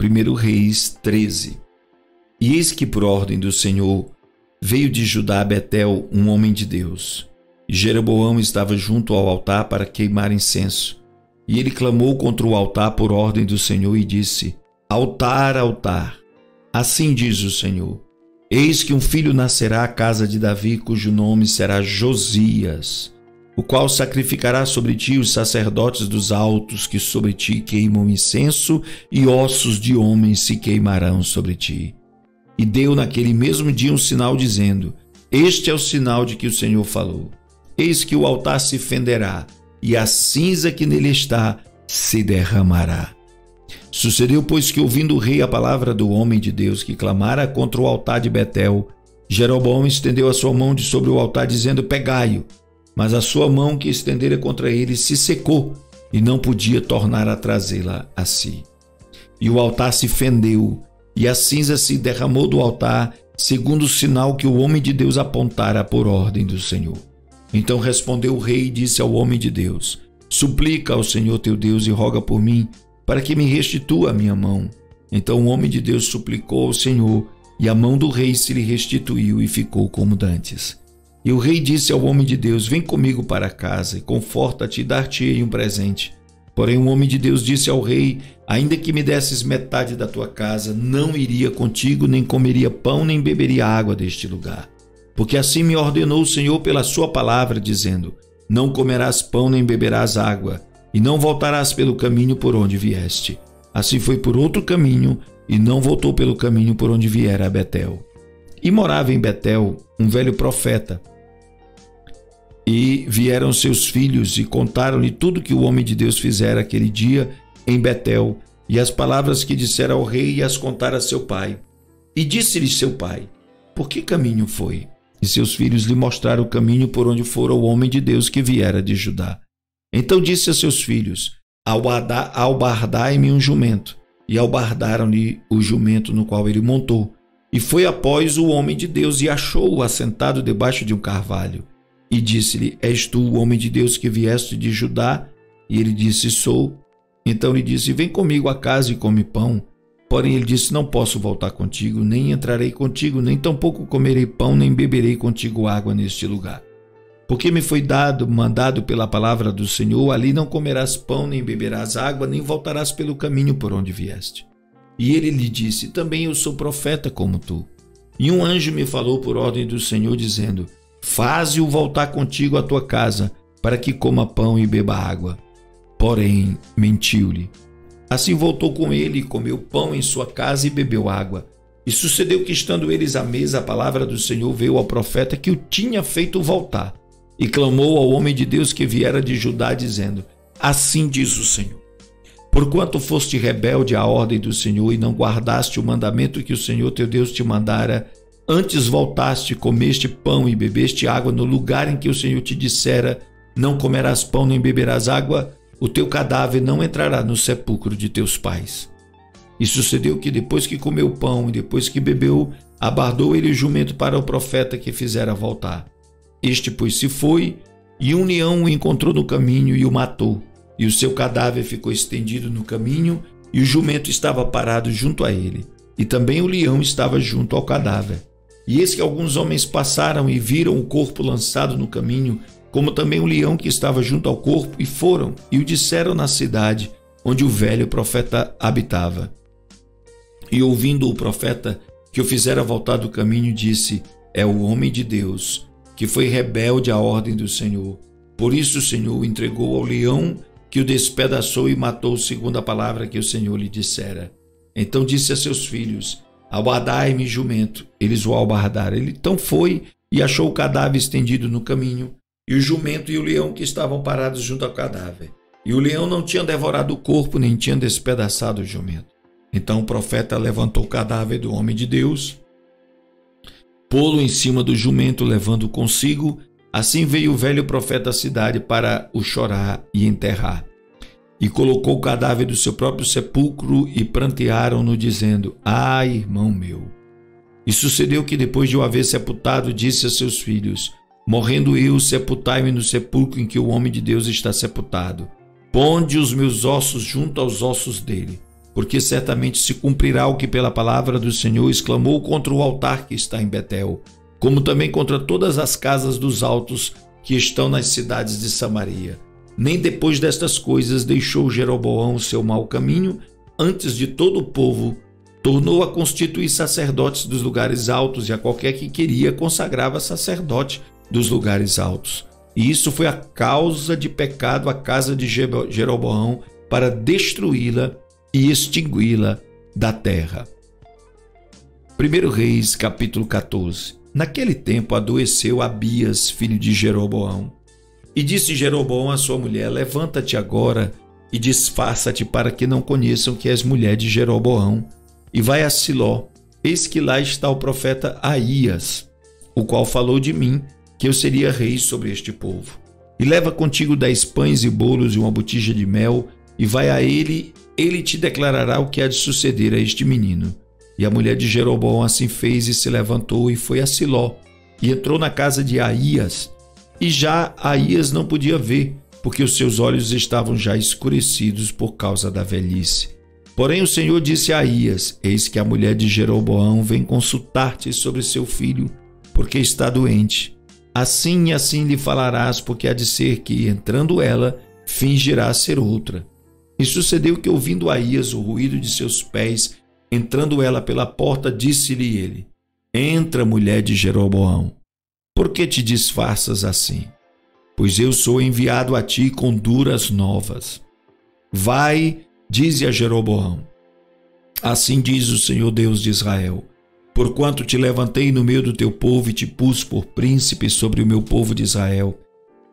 1 Reis 13. E eis que por ordem do Senhor veio de Judá a Betel um homem de Deus. E Jeroboão estava junto ao altar para queimar incenso. E ele clamou contra o altar por ordem do Senhor e disse: Altar, altar, assim diz o Senhor, eis que um filho nascerá à casa de Davi, cujo nome será Josias, o qual sacrificará sobre ti os sacerdotes dos altos que sobre ti queimam incenso, e ossos de homens se queimarão sobre ti. E deu naquele mesmo dia um sinal, dizendo: Este é o sinal de que o Senhor falou. Eis que o altar se fenderá, e a cinza que nele está se derramará. Sucedeu, pois, que ouvindo o rei a palavra do homem de Deus que clamara contra o altar de Betel, Jeroboão estendeu a sua mão de sobre o altar, dizendo: Pegai-o. Mas a sua mão que estendera contra ele se secou, e não podia tornar a trazê-la a si. E o altar se fendeu, e a cinza se derramou do altar, segundo o sinal que o homem de Deus apontara por ordem do Senhor. Então respondeu o rei e disse ao homem de Deus: Suplica ao Senhor teu Deus e roga por mim, para que me restitua a minha mão. Então o homem de Deus suplicou ao Senhor, e a mão do rei se lhe restituiu e ficou como dantes. E o rei disse ao homem de Deus: Vem comigo para casa, e conforta-te e dar-te-ei um presente. Porém o homem de Deus disse ao rei: Ainda que me desses metade da tua casa, não iria contigo, nem comeria pão, nem beberia água deste lugar. Porque assim me ordenou o Senhor pela sua palavra, dizendo: Não comerás pão, nem beberás água, e não voltarás pelo caminho por onde vieste. Assim foi por outro caminho, e não voltou pelo caminho por onde viera a Betel. E morava em Betel um velho profeta. E vieram seus filhos e contaram-lhe tudo que o homem de Deus fizera aquele dia em Betel, e as palavras que dissera ao rei, e as contara a seu pai. E disse-lhe seu pai: Por que caminho foi? E seus filhos lhe mostraram o caminho por onde fora o homem de Deus que viera de Judá. Então disse a seus filhos: Albardai-me um jumento. E albardaram-lhe o jumento no qual ele montou. E foi após o homem de Deus e achou-o assentado debaixo de um carvalho. E disse-lhe: És tu o homem de Deus que vieste de Judá? E ele disse: Sou. Então lhe disse: Vem comigo a casa e come pão. Porém ele disse: Não posso voltar contigo, nem entrarei contigo, nem tampouco comerei pão, nem beberei contigo água neste lugar. Porque me foi mandado pela palavra do Senhor: ali não comerás pão, nem beberás água, nem voltarás pelo caminho por onde vieste. E ele lhe disse: Também eu sou profeta como tu. E um anjo me falou por ordem do Senhor, dizendo: Faze-o voltar contigo à tua casa, para que coma pão e beba água. Porém, mentiu-lhe. Assim voltou com ele, e comeu pão em sua casa e bebeu água. E sucedeu que, estando eles à mesa, a palavra do Senhor veio ao profeta que o tinha feito voltar. E clamou ao homem de Deus que viera de Judá, dizendo: Assim diz o Senhor: Porquanto foste rebelde à ordem do Senhor e não guardaste o mandamento que o Senhor teu Deus te mandara, antes voltaste, comeste pão e bebeste água no lugar em que o Senhor te dissera: Não comerás pão nem beberás água, o teu cadáver não entrará no sepulcro de teus pais. E sucedeu que, depois que comeu pão e depois que bebeu, abardou ele o jumento para o profeta que fizera voltar. Este, pois, se foi, e um leão o encontrou no caminho e o matou. E o seu cadáver ficou estendido no caminho, e o jumento estava parado junto a ele. E também o leão estava junto ao cadáver. E eis que alguns homens passaram e viram o corpo lançado no caminho, como também o leão que estava junto ao corpo, e foram e o disseram na cidade onde o velho profeta habitava. E ouvindo o profeta que o fizera voltar do caminho, disse: É o homem de Deus, que foi rebelde à ordem do Senhor. Por isso o Senhor o entregou ao leão, que o despedaçou e matou segundo a palavra que o Senhor lhe dissera. Então disse a seus filhos: Albardai-me jumento. Eles o albardaram. Ele então foi e achou o cadáver estendido no caminho, e o jumento e o leão que estavam parados junto ao cadáver. E o leão não tinha devorado o corpo, nem tinha despedaçado o jumento. Então o profeta levantou o cadáver do homem de Deus, pô-lo em cima do jumento, levando-o consigo. Assim veio o velho profeta à cidade para o chorar e enterrar. E colocou o cadáver do seu próprio sepulcro e prantearam-no, dizendo: Ai, irmão meu! E sucedeu que, depois de o haver sepultado, disse a seus filhos: Morrendo eu, sepultai-me no sepulcro em que o homem de Deus está sepultado. Ponde os meus ossos junto aos ossos dele. porque certamente se cumprirá o que pela palavra do Senhor exclamou contra o altar que está em Betel, como também contra todas as casas dos altos que estão nas cidades de Samaria. Nem depois destas coisas deixou Jeroboão o seu mau caminho, antes de todo o povo tornou a constituir sacerdotes dos lugares altos, e a qualquer que queria consagrava sacerdote dos lugares altos. E isso foi a causa de pecado à casa de Jeroboão, para destruí-la e extingui-la da terra. 1 Reis, capítulo 14. Naquele tempo adoeceu Abias, filho de Jeroboão. E disse Jeroboão à sua mulher: levanta-te agora e disfarça-te, para que não conheçam que és mulher de Jeroboão, e vai a Siló. Eis que lá está o profeta Aías, o qual falou de mim, que eu seria rei sobre este povo. E leva contigo 10 pães e bolos e uma botija de mel, e vai a ele te declarará o que há de suceder a este menino. E a mulher de Jeroboão assim fez, e se levantou e foi a Siló, e entrou na casa de Aías. E já Aías não podia ver, porque os seus olhos estavam já escurecidos por causa da velhice. Porém o Senhor disse a Aías: eis que a mulher de Jeroboão vem consultar-te sobre seu filho, porque está doente. Assim e assim lhe falarás, porque há de ser que, entrando ela, fingirá ser outra. E sucedeu que, ouvindo Aías o ruído de seus pés, entrando ela pela porta, disse-lhe ele: entra, mulher de Jeroboão. Por que te disfarças assim? Pois eu sou enviado a ti com duras novas. Vai, dize a Jeroboão: assim diz o Senhor Deus de Israel: porquanto te levantei no meio do teu povo e te pus por príncipe sobre o meu povo de Israel,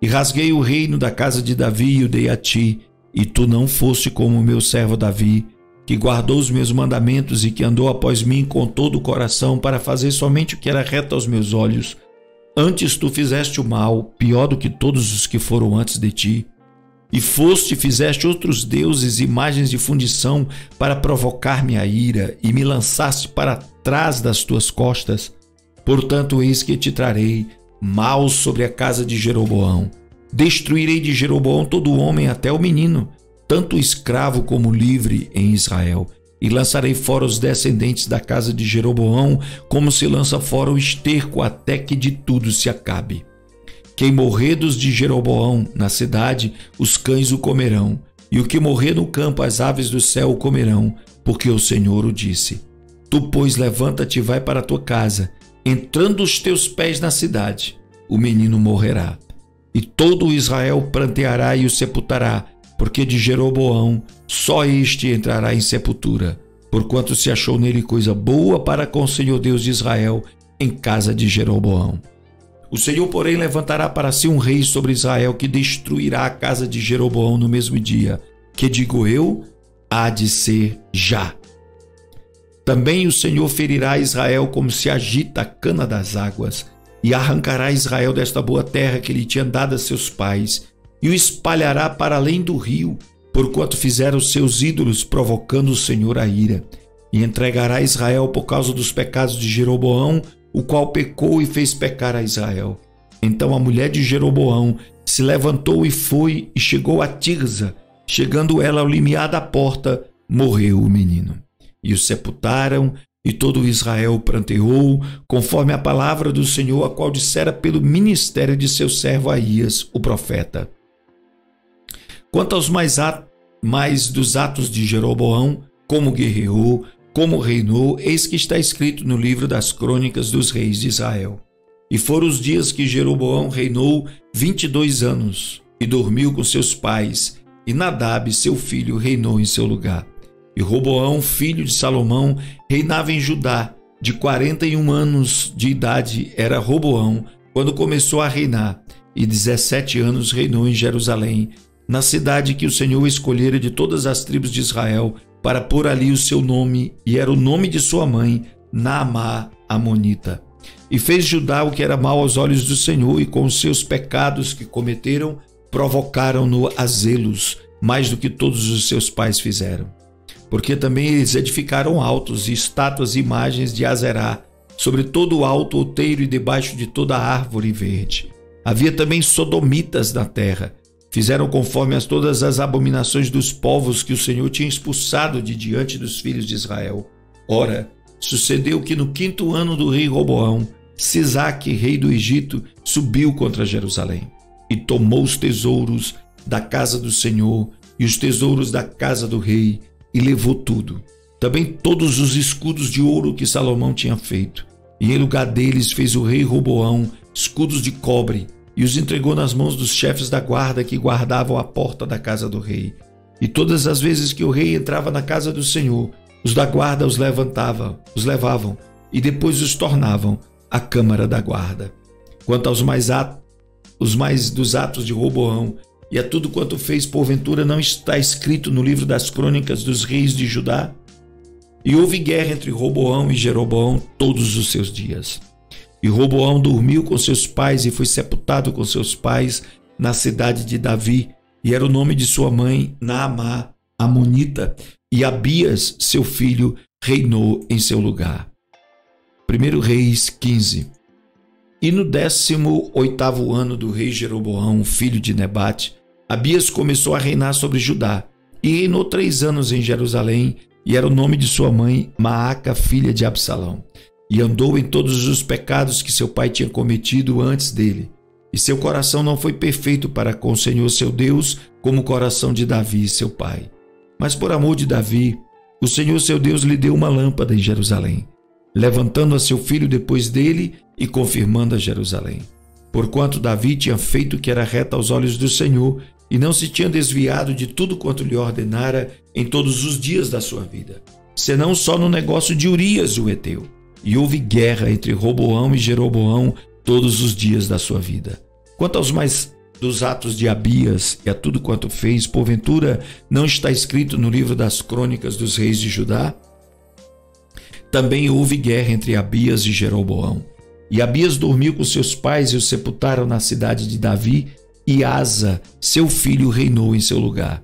e rasguei o reino da casa de Davi e o dei a ti, e tu não foste como o meu servo Davi, que guardou os meus mandamentos e que andou após mim com todo o coração para fazer somente o que era reto aos meus olhos. Antes tu fizeste o mal, pior do que todos os que foram antes de ti. E foste e fizeste outros deuses, imagens de fundição, para provocar-me a ira, e me lançaste para trás das tuas costas. Portanto, eis que te trarei mal sobre a casa de Jeroboão. Destruirei de Jeroboão todo o homem, até o menino, tanto escravo como livre em Israel. E lançarei fora os descendentes da casa de Jeroboão, como se lança fora o esterco, até que de tudo se acabe. Quem morrer dos de Jeroboão na cidade, os cães o comerão, e o que morrer no campo, as aves do céu o comerão, porque o Senhor o disse. Tu, pois, levanta-te e vai para a tua casa. Entrando os teus pés na cidade, o menino morrerá. E todo o Israel pranteará e o sepultará, porque de Jeroboão só este entrará em sepultura, porquanto se achou nele coisa boa para com o Senhor Deus de Israel em casa de Jeroboão. O Senhor, porém, levantará para si um rei sobre Israel, que destruirá a casa de Jeroboão no mesmo dia, que, digo eu, há de ser já. Também o Senhor ferirá Israel como se agita a cana das águas, e arrancará Israel desta boa terra que lhe tinha dado a seus pais, e o espalhará para além do rio, porquanto fizeram os seus ídolos, provocando o Senhor a ira. E entregará Israel por causa dos pecados de Jeroboão, o qual pecou e fez pecar a Israel. Então a mulher de Jeroboão se levantou e foi e chegou a Tirza. Chegando ela ao limiar da porta, morreu o menino. E o sepultaram, e todo Israel pranteou, conforme a palavra do Senhor, a qual dissera pelo ministério de seu servo Aías, o profeta. Quanto aos mais dos atos de Jeroboão, como guerreou, como reinou, eis que está escrito no livro das crônicas dos reis de Israel. E foram os dias que Jeroboão reinou 22 anos, e dormiu com seus pais, e Nadab, seu filho, reinou em seu lugar. E Roboão, filho de Salomão, reinava em Judá. De 41 anos de idade era Roboão, quando começou a reinar, e 17 anos reinou em Jerusalém, na cidade que o Senhor escolhera de todas as tribos de Israel, para pôr ali o seu nome, e era o nome de sua mãe, Naamá, amonita. E fez Judá o que era mal aos olhos do Senhor, e com os seus pecados que cometeram, provocaram-no a zelos, mais do que todos os seus pais fizeram. Porque também eles edificaram altos e estátuas e imagens de Azerá, sobre todo o alto outeiro e debaixo de toda a árvore verde. Havia também sodomitas na terra, Fizeram conforme a todas as abominações dos povos que o Senhor tinha expulsado de diante dos filhos de Israel. Ora, sucedeu que no 5º ano do rei Roboão, Sisaque, rei do Egito, subiu contra Jerusalém e tomou os tesouros da casa do Senhor e os tesouros da casa do rei e levou tudo. Também todos os escudos de ouro que Salomão tinha feito. E em lugar deles fez o rei Roboão escudos de cobre e os entregou nas mãos dos chefes da guarda que guardavam a porta da casa do rei. E todas as vezes que o rei entrava na casa do Senhor, os da guarda os levavam e depois os tornavam à câmara da guarda. Quanto aos mais dos atos de Roboão e a tudo quanto fez, porventura não está escrito no livro das crônicas dos reis de Judá? E houve guerra entre Roboão e Jeroboão todos os seus dias. E Roboão dormiu com seus pais e foi sepultado com seus pais na cidade de Davi, e era o nome de sua mãe Naamá, amonita, e Abias, seu filho, reinou em seu lugar. 1 Reis 15. E no 18º ano do rei Jeroboão, filho de Nebate, Abias começou a reinar sobre Judá, e reinou 3 anos em Jerusalém, e era o nome de sua mãe Maaca, filha de Absalão. E andou em todos os pecados que seu pai tinha cometido antes dele. E seu coração não foi perfeito para com o Senhor seu Deus, como o coração de Davi, seu pai. Mas por amor de Davi, o Senhor seu Deus lhe deu uma lâmpada em Jerusalém, levantando a seu filho depois dele e confirmando a Jerusalém. Porquanto Davi tinha feito o que era reto aos olhos do Senhor, e não se tinha desviado de tudo quanto lhe ordenara em todos os dias da sua vida, senão só no negócio de Urias o heteu. E houve guerra entre Roboão e Jeroboão todos os dias da sua vida. Quanto aos mais dos atos de Abias e a tudo quanto fez, porventura não está escrito no livro das crônicas dos reis de Judá? Também houve guerra entre Abias e Jeroboão. E Abias dormiu com seus pais e os sepultaram na cidade de Davi, e Asa, seu filho, reinou em seu lugar.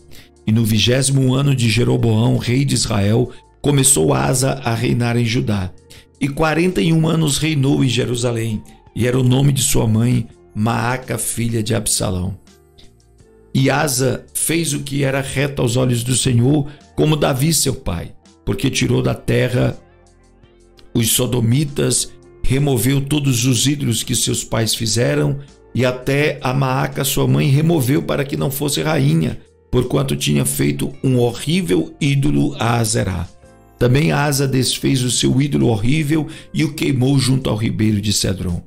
E no 20º ano de Jeroboão, rei de Israel, começou Asa a reinar em Judá. E 41 anos reinou em Jerusalém, e era o nome de sua mãe Maaca, filha de Absalão. E Asa fez o que era reto aos olhos do Senhor, como Davi seu pai, porque tirou da terra os sodomitas, removeu todos os ídolos que seus pais fizeram, e até a Maaca sua mãe removeu para que não fosse rainha, porquanto tinha feito um horrível ídolo a Azerá. Também Asa desfez o seu ídolo horrível e o queimou junto ao ribeiro de Cedron.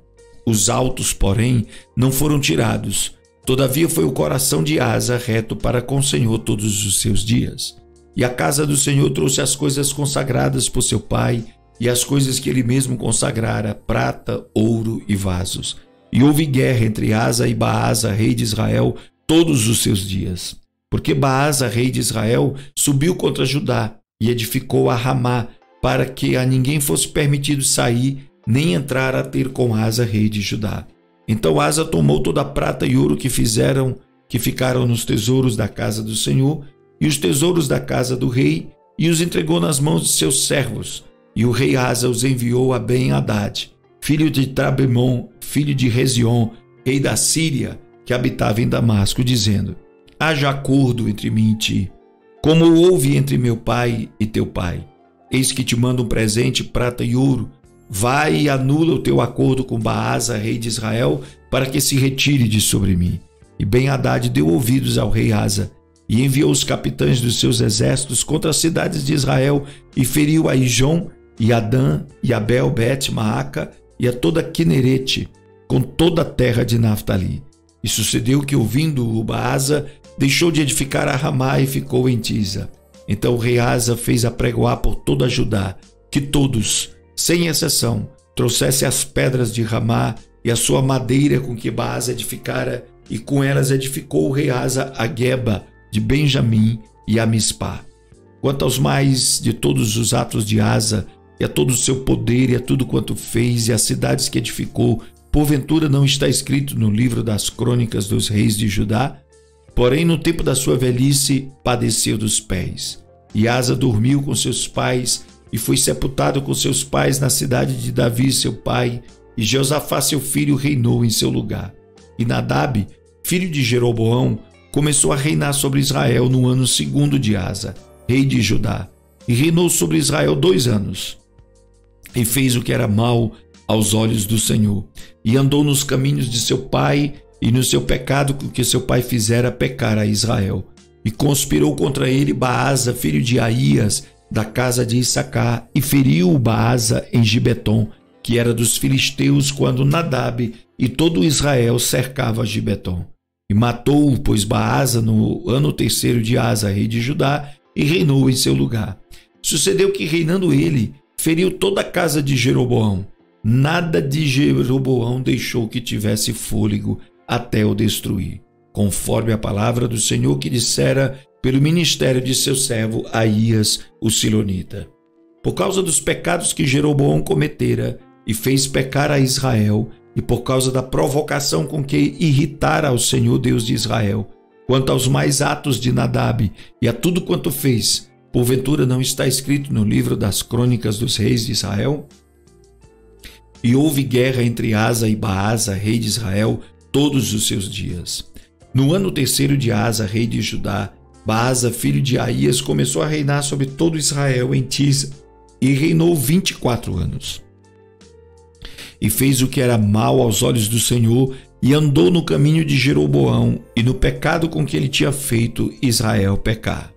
Os altos, porém, não foram tirados. Todavia foi o coração de Asa reto para com o Senhor todos os seus dias. E a casa do Senhor trouxe as coisas consagradas por seu pai e as coisas que ele mesmo consagrara, prata, ouro e vasos. E houve guerra entre Asa e Baasa, rei de Israel, todos os seus dias. Porque Baasa, rei de Israel, subiu contra Judá e edificou a Ramá, para que a ninguém fosse permitido sair, nem entrar a ter com Asa, rei de Judá. Então Asa tomou toda a prata e ouro que ficaram nos tesouros da casa do Senhor, e os tesouros da casa do rei, e os entregou nas mãos de seus servos. E o rei Asa os enviou a Ben-Hadad, filho de Trabemon, filho de Rezion, rei da Síria, que habitava em Damasco, dizendo: haja acordo entre mim e ti, como houve entre meu pai e teu pai. Eis que te mando um presente, prata e ouro. Vai e anula o teu acordo com Baasa, rei de Israel, para que se retire de sobre mim. E Ben-Hadad deu ouvidos ao rei Asa, e enviou os capitães dos seus exércitos contra as cidades de Israel, e feriu a Ijon, e Adã, e Abel, Bet-Maaca, e a toda Quinerete, com toda a terra de Naftali. E sucedeu que, ouvindo-o Baasa, deixou de edificar a Ramá e ficou em Tisa. Então o rei Asa fez apregoar por toda Judá, que todos, sem exceção, trouxesse as pedras de Ramá e a sua madeira com que Baasa edificara, e com elas edificou o rei Asa a Geba de Benjamim e a Mispá. Quanto aos mais de todos os atos de Asa, e a todo o seu poder, e a tudo quanto fez, e as cidades que edificou, porventura não está escrito no livro das crônicas dos reis de Judá? Porém, no tempo da sua velhice, padeceu dos pés. E Asa dormiu com seus pais, e foi sepultado com seus pais na cidade de Davi, seu pai, e Josafá, seu filho, reinou em seu lugar. E Nadab, filho de Jeroboão, começou a reinar sobre Israel no ano 2º de Asa, rei de Judá, e reinou sobre Israel 2 anos. E fez o que era mal aos olhos do Senhor, e andou nos caminhos de seu pai, e no seu pecado que seu pai fizera pecar a Israel. E conspirou contra ele Baasa, filho de Aías, da casa de Issacar, e feriu Baasa em Gibeton, que era dos filisteus, quando Nadab e todo Israel cercava Gibeton. E matou-o, pois, Baasa no ano 3º de Asa, rei de Judá, e reinou em seu lugar. Sucedeu que, reinando ele, feriu toda a casa de Jeroboão. Nada de Jeroboão deixou que tivesse fôlego até o destruir, conforme a palavra do Senhor que dissera pelo ministério de seu servo Aías, o silonita. Por causa dos pecados que Jeroboão cometera e fez pecar a Israel, e por causa da provocação com que irritara ao Senhor Deus de Israel, quanto aos mais atos de Nadab e a tudo quanto fez, porventura não está escrito no livro das crônicas dos reis de Israel? E houve guerra entre Asa e Baasa, rei de Israel, todos os seus dias. No ano 3º de Asa, rei de Judá, Baasa, filho de Aías, começou a reinar sobre todo Israel em Tisa, e reinou 24 anos. E fez o que era mal aos olhos do Senhor, e andou no caminho de Jeroboão, e no pecado com que ele tinha feito Israel pecar.